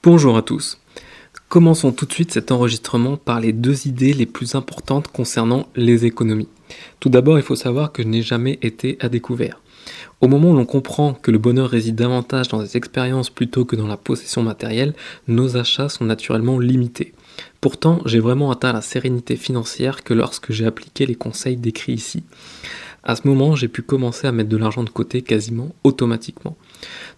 Bonjour à tous. Commençons tout de suite cet enregistrement par les deux idées les plus importantes concernant les économies. Tout d'abord, il faut savoir que je n'ai jamais été à découvert. Au moment où l'on comprend que le bonheur réside davantage dans les expériences plutôt que dans la possession matérielle, nos achats sont naturellement limités. Pourtant, j'ai vraiment atteint la sérénité financière que lorsque j'ai appliqué les conseils décrits ici. À ce moment, j'ai pu commencer à mettre de l'argent de côté quasiment automatiquement.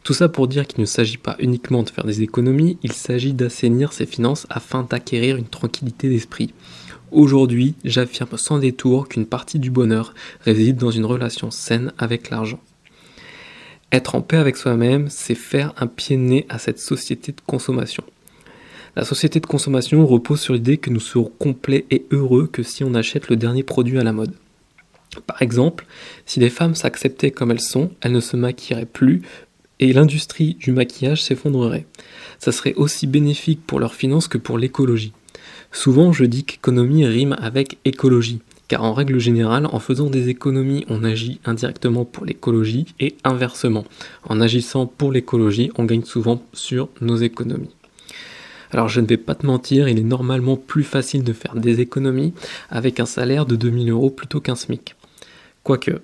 Tout ça pour dire qu'il ne s'agit pas uniquement de faire des économies, il s'agit d'assainir ses finances afin d'acquérir une tranquillité d'esprit. Aujourd'hui, j'affirme sans détour qu'une partie du bonheur réside dans une relation saine avec l'argent. Être en paix avec soi-même, c'est faire un pied de nez à cette société de consommation. La société de consommation repose sur l'idée que nous serons complets et heureux que si on achète le dernier produit à la mode. Par exemple, si les femmes s'acceptaient comme elles sont, elles ne se maquilleraient plus et l'industrie du maquillage s'effondrerait. Ça serait aussi bénéfique pour leurs finances que pour l'écologie. Souvent, je dis qu'économie rime avec écologie, car en règle générale, en faisant des économies, on agit indirectement pour l'écologie et inversement. En agissant pour l'écologie, on gagne souvent sur nos économies. Alors je ne vais pas te mentir, il est normalement plus facile de faire des économies avec un salaire de 2000 € plutôt qu'un SMIC. Quoique,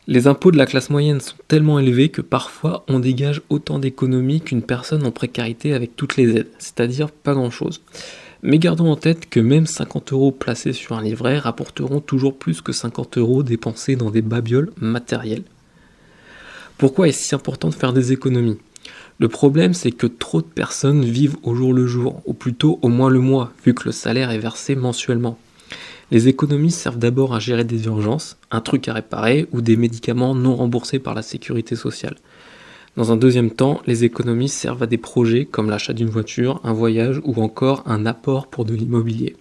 les impôts de la classe moyenne sont tellement élevés que parfois on dégage autant d'économies qu'une personne en précarité avec toutes les aides, c'est-à-dire pas grand-chose. Mais gardons en tête que même 50 € placés sur un livret rapporteront toujours plus que 50 € dépensés dans des babioles matérielles. Pourquoi est-ce si important de faire des économies ? Le problème, c'est que trop de personnes vivent au jour le jour, ou plutôt au mois le mois, vu que le salaire est versé mensuellement. Les économies servent d'abord à gérer des urgences, un truc à réparer ou des médicaments non remboursés par la sécurité sociale. Dans un deuxième temps, les économies servent à des projets comme l'achat d'une voiture, un voyage ou encore un apport pour de l'immobilier.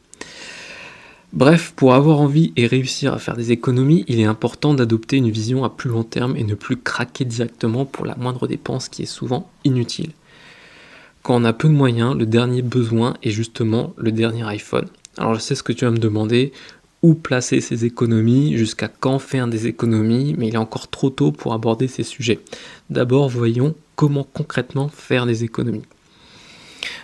Bref, pour avoir envie et réussir à faire des économies, il est important d'adopter une vision à plus long terme et ne plus craquer directement pour la moindre dépense qui est souvent inutile. Quand on a peu de moyens, le dernier besoin est justement le dernier iPhone. Alors je sais ce que tu vas me demander, où placer ces économies, jusqu'à quand faire des économies, mais il est encore trop tôt pour aborder ces sujets. D'abord, voyons comment concrètement faire des économies.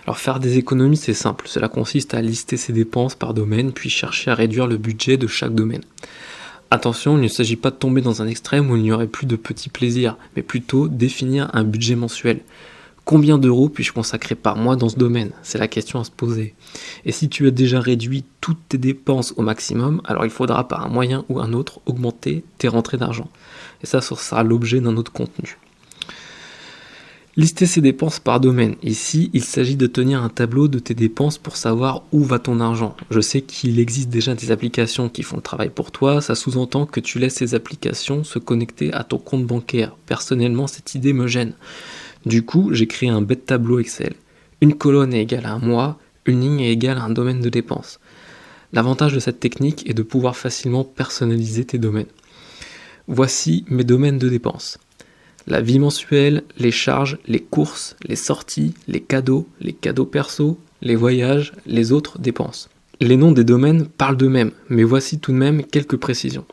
Alors faire des économies, c'est simple, cela consiste à lister ses dépenses par domaine, puis chercher à réduire le budget de chaque domaine. Attention, il ne s'agit pas de tomber dans un extrême où il n'y aurait plus de petits plaisirs, mais plutôt définir un budget mensuel. Combien d'euros puis-je consacrer par mois dans ce domaine ? C'est la question à se poser. Et si tu as déjà réduit toutes tes dépenses au maximum, alors il faudra par un moyen ou un autre augmenter tes rentrées d'argent. Et ça sera l'objet d'un autre contenu. Lister ses dépenses par domaine. Ici, il s'agit de tenir un tableau de tes dépenses pour savoir où va ton argent. Je sais qu'il existe déjà des applications qui font le travail pour toi, ça sous-entend que tu laisses ces applications se connecter à ton compte bancaire. Personnellement, cette idée me gêne. Du coup, j'ai créé un bête tableau Excel. Une colonne est égale à un mois, une ligne est égale à un domaine de dépenses. L'avantage de cette technique est de pouvoir facilement personnaliser tes domaines. Voici mes domaines de dépenses. La vie mensuelle, les charges, les courses, les sorties, les cadeaux perso, les voyages, les autres dépenses. Les noms des domaines parlent d'eux-mêmes, mais voici tout de même quelques précisions.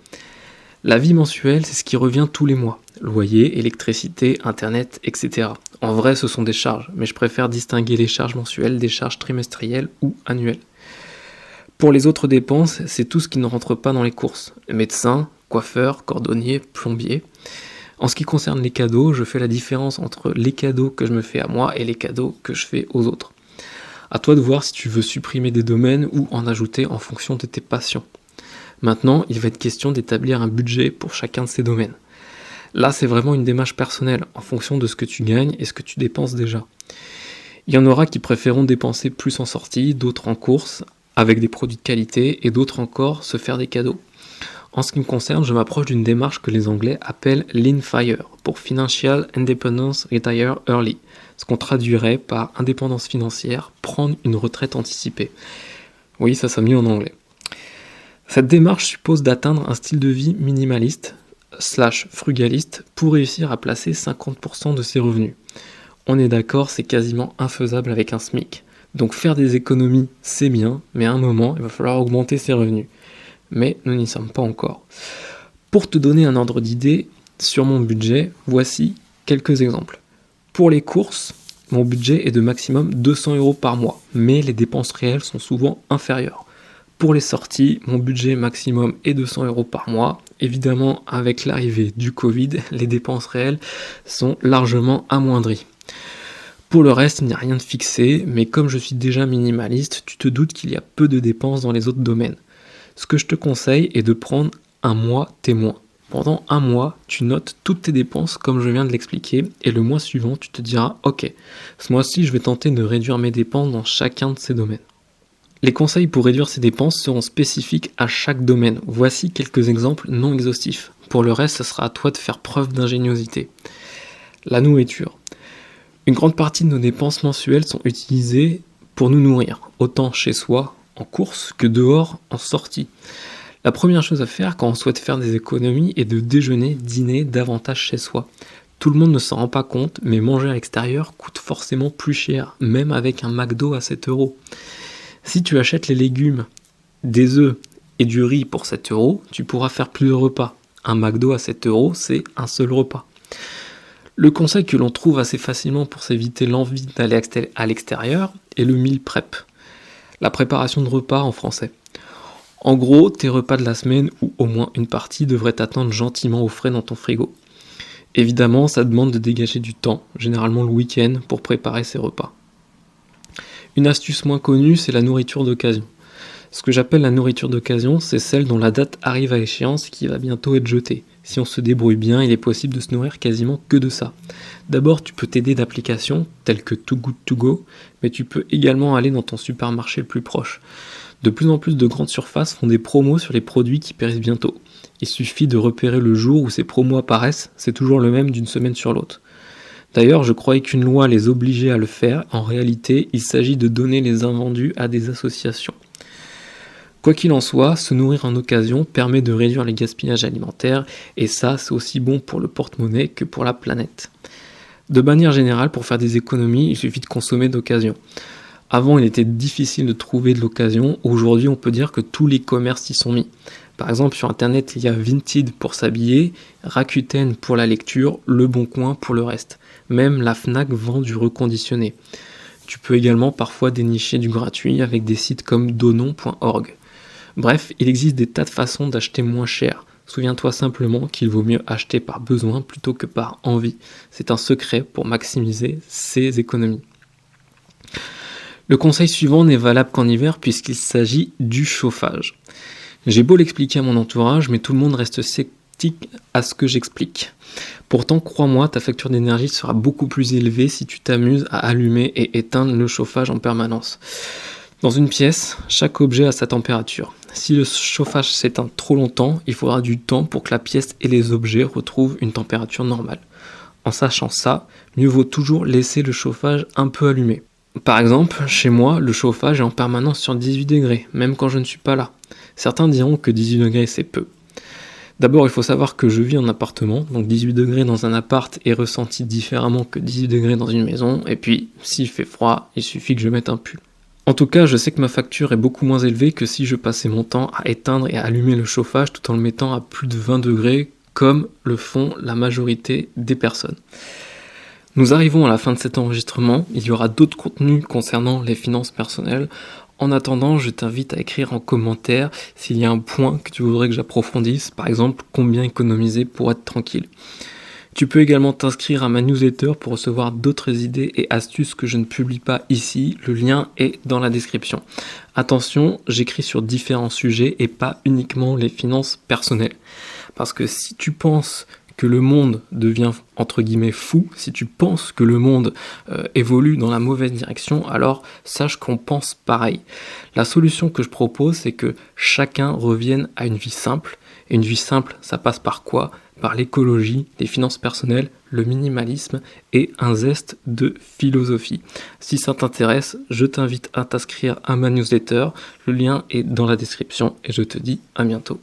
La vie mensuelle, c'est ce qui revient tous les mois. Loyer, électricité, internet, etc. En vrai, ce sont des charges, mais je préfère distinguer les charges mensuelles des charges trimestrielles ou annuelles. Pour les autres dépenses, c'est tout ce qui ne rentre pas dans les courses. Médecin, coiffeur, cordonnier, plombier. En ce qui concerne les cadeaux, je fais la différence entre les cadeaux que je me fais à moi et les cadeaux que je fais aux autres. À toi de voir si tu veux supprimer des domaines ou en ajouter en fonction de tes passions. Maintenant, il va être question d'établir un budget pour chacun de ces domaines. Là, c'est vraiment une démarche personnelle, en fonction de ce que tu gagnes et ce que tu dépenses déjà. Il y en aura qui préféreront dépenser plus en sortie, d'autres en course, avec des produits de qualité, et d'autres encore se faire des cadeaux. En ce qui me concerne, je m'approche d'une démarche que les Anglais appellent Lean FIRE, pour Financial Independence Retire Early, ce qu'on traduirait par indépendance financière, prendre une retraite anticipée. Oui, ça sonne mieux en anglais. Cette démarche suppose d'atteindre un style de vie minimaliste / frugaliste pour réussir à placer 50% de ses revenus. On est d'accord, c'est quasiment infaisable avec un SMIC. Donc faire des économies, c'est bien, mais à un moment, il va falloir augmenter ses revenus. Mais nous n'y sommes pas encore. Pour te donner un ordre d'idée sur mon budget, voici quelques exemples. Pour les courses, Mon budget est de maximum 200 € par mois, mais les dépenses réelles sont souvent inférieures. Pour les sorties, mon budget maximum est de 100 € par mois. Évidemment, avec l'arrivée du Covid, les dépenses réelles sont largement amoindries. Pour le reste, il n'y a rien de fixé, mais comme je suis déjà minimaliste, tu te doutes qu'il y a peu de dépenses dans les autres domaines. Ce que je te conseille est de prendre un mois témoin. Pendant un mois, tu notes toutes tes dépenses comme je viens de l'expliquer, et le mois suivant, tu te diras « Ok, ce mois-ci, je vais tenter de réduire mes dépenses dans chacun de ces domaines ». Les conseils pour réduire ces dépenses seront spécifiques à chaque domaine. Voici quelques exemples non exhaustifs. Pour le reste, ce sera à toi de faire preuve d'ingéniosité. La nourriture. Une grande partie de nos dépenses mensuelles sont utilisées pour nous nourrir, autant chez soi, en course, que dehors, en sortie. La première chose à faire quand on souhaite faire des économies est de déjeuner, dîner davantage chez soi. Tout le monde ne s'en rend pas compte, mais manger à l'extérieur coûte forcément plus cher, même avec un McDo à 7 €. Si tu achètes les légumes, des œufs et du riz pour 7 €, tu pourras faire plus de repas. Un McDo à 7 €, c'est un seul repas. Le conseil que l'on trouve assez facilement pour s'éviter l'envie d'aller à l'extérieur est le meal prep, la préparation de repas en français. En gros, tes repas de la semaine ou au moins une partie devraient t'attendre gentiment au frais dans ton frigo. Évidemment, ça demande de dégager du temps, généralement le week-end, pour préparer ces repas. Une astuce moins connue, c'est la nourriture d'occasion. Ce que j'appelle la nourriture d'occasion, c'est celle dont la date arrive à échéance et qui va bientôt être jetée. Si on se débrouille bien, il est possible de se nourrir quasiment que de ça. D'abord, tu peux t'aider d'applications telles que Too Good To Go, mais tu peux également aller dans ton supermarché le plus proche. De plus en plus de grandes surfaces font des promos sur les produits qui périssent bientôt. Il suffit de repérer le jour où ces promos apparaissent, c'est toujours le même d'une semaine sur l'autre. D'ailleurs, je croyais qu'une loi les obligeait à le faire. En réalité, il s'agit de donner les invendus à des associations. Quoi qu'il en soit, se nourrir en occasion permet de réduire les gaspillages alimentaires, et ça, c'est aussi bon pour le porte-monnaie que pour la planète. De manière générale, pour faire des économies, il suffit de consommer d'occasion. Avant, il était difficile de trouver de l'occasion. Aujourd'hui, on peut dire que tous les commerces y sont mis. Par exemple, sur Internet, il y a Vinted pour s'habiller, Rakuten pour la lecture, Le Bon Coin pour le reste. Même la Fnac vend du reconditionné. Tu peux également parfois dénicher du gratuit avec des sites comme donon.org. Bref, il existe des tas de façons d'acheter moins cher. Souviens-toi simplement qu'il vaut mieux acheter par besoin plutôt que par envie. C'est un secret pour maximiser ses économies. Le conseil suivant n'est valable qu'en hiver puisqu'il s'agit du chauffage. J'ai beau l'expliquer à mon entourage, mais tout le monde reste sceptique à ce que j'explique. Pourtant, crois-moi, ta facture d'énergie sera beaucoup plus élevée si tu t'amuses à allumer et éteindre le chauffage en permanence. Dans une pièce, chaque objet a sa température. Si le chauffage s'éteint trop longtemps, il faudra du temps pour que la pièce et les objets retrouvent une température normale. En sachant ça, mieux vaut toujours laisser le chauffage un peu allumé. Par exemple, chez moi, le chauffage est en permanence sur 18 degrés, même quand je ne suis pas là. Certains diront que 18 degrés c'est peu. D'abord, il faut savoir que je vis en appartement, donc 18 degrés dans un appart est ressenti différemment que 18 degrés dans une maison, et puis, s'il fait froid, il suffit que je mette un pull. En tout cas, je sais que ma facture est beaucoup moins élevée que si je passais mon temps à éteindre et à allumer le chauffage tout en le mettant à plus de 20 degrés, comme le font la majorité des personnes. Nous arrivons à la fin de cet enregistrement, il y aura d'autres contenus concernant les finances personnelles. En attendant, je t'invite à écrire en commentaire s'il y a un point que tu voudrais que j'approfondisse, par exemple combien économiser pour être tranquille. Tu peux également t'inscrire à ma newsletter pour recevoir d'autres idées et astuces que je ne publie pas ici, le lien est dans la description. Attention, j'écris sur différents sujets et pas uniquement les finances personnelles. Parce que si tu penses que le monde devient entre guillemets fou, si tu penses que le monde évolue dans la mauvaise direction, alors sache qu'on pense pareil. La solution que je propose, c'est que chacun revienne à une vie simple. Et une vie simple, ça passe par quoi ? Par l'écologie, les finances personnelles, le minimalisme et un zeste de philosophie. Si ça t'intéresse, je t'invite à t'inscrire à ma newsletter. Le lien est dans la description et je te dis à bientôt.